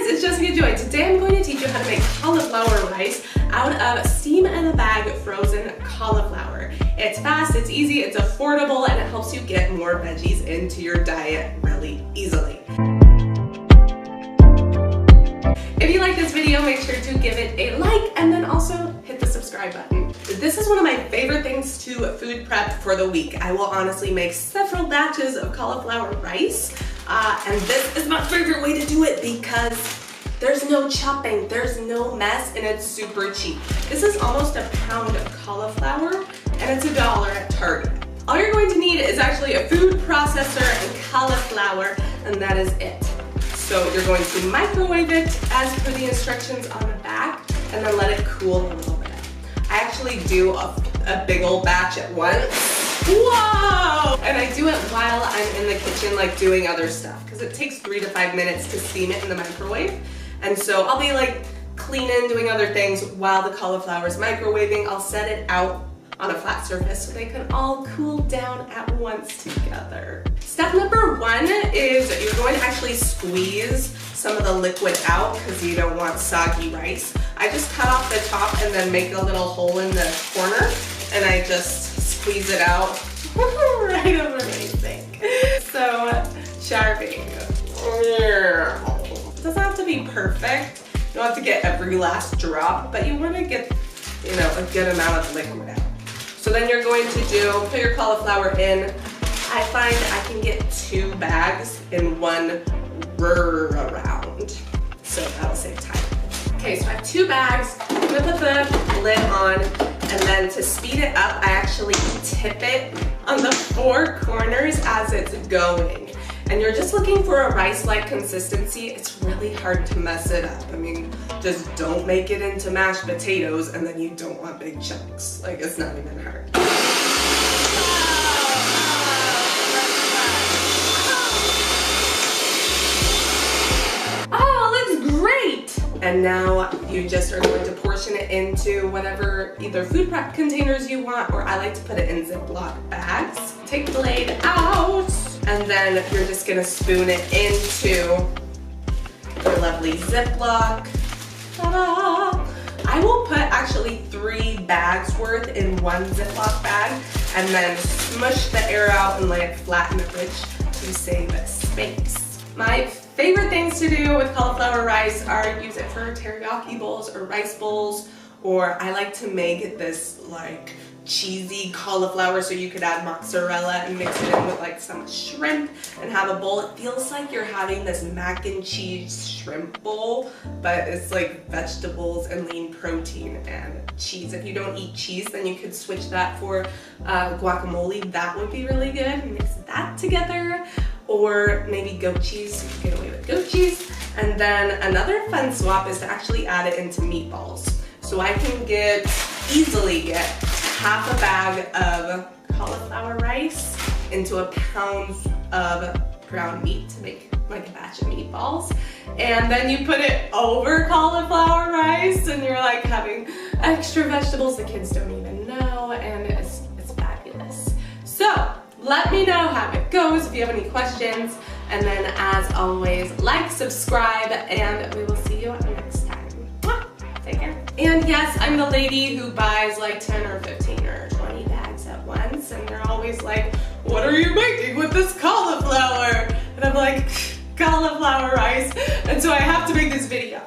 it's Jessica Joy. Today I'm going to teach you how to make cauliflower rice out of steam in a bag frozen cauliflower. It's fast, it's easy, it's affordable, and it helps you get more veggies into your diet really easily. If you like this video, make sure to give it a like and then also hit the subscribe button. This is one of my favorite things to food prep for the week. I will honestly make several batches of cauliflower rice, and this is my favorite way to do it because there's no chopping, there's no mess, and it's super cheap. This is almost a pound of cauliflower, and it's $1 at Target. All you're going to need is actually a food processor and cauliflower, and that is it. So you're going to microwave it as per the instructions on the back, and then let it cool a little bit. I actually do a big old batch at once. Whoa! And I do it while I'm in the kitchen, like doing other stuff, because it takes 3 to 5 minutes to steam it in the microwave. And so I'll be like cleaning, doing other things while the cauliflower is microwaving. I'll set it out on a flat surface so they can all cool down at once together. Step number 1 is you're going to actually squeeze some of the liquid out because you don't want soggy rice. I just cut off the top and then make a little hole in the corner, and I just squeeze it out right over my sink. So Sharpie. It doesn't have to be perfect. You don't have to get every last drop, but you want to get, a good amount of liquid out. So then you're going to put your cauliflower in. I find I can get 2 bags in one around, so that'll save time. Okay, so I have 2 bags. I'm gonna put the lid on, and then to speed it up, I actually tip it on the 4 corners as it's going. And you're just looking for a rice-like consistency. It's really hard to mess it up. I mean, just don't make it into mashed potatoes, and then you don't want big chunks. Like, it's not even hard. And now you just are going to portion it into whatever either food prep containers you want, or I like to put it in Ziploc bags. Take the blade out, and then you're just gonna spoon it into your lovely Ziploc. Ta-da! I will put actually 3 bags worth in one Ziploc bag, and then smush the air out and lay it flat in the fridge to save space. My favorite things to do with cauliflower rice are use it for teriyaki bowls or rice bowls, or I like to make this like cheesy cauliflower, so you could add mozzarella and mix it in with like some shrimp and have a bowl. It feels like you're having this mac and cheese shrimp bowl, but it's like vegetables and lean protein and cheese. If you don't eat cheese, then you could switch that for guacamole. That would be really good. Mix that together. Or maybe goat cheese, you can get away with goat cheese. And then another fun swap is to actually add it into meatballs. So I can easily get half a bag of cauliflower rice into a pound of ground meat to make like a batch of meatballs. And then you put it over cauliflower rice, and you're like having extra vegetables the kids don't even know, and it's fabulous. So let me know how it goes if you have any questions, and then as always, like, subscribe, and we will see you next time. Mwah! Take care. And yes, I'm the lady who buys like 10 or 15 or 20 bags at once, and they're always like, what are you making with this cauliflower? And I'm like, cauliflower rice, and so I have to make this video.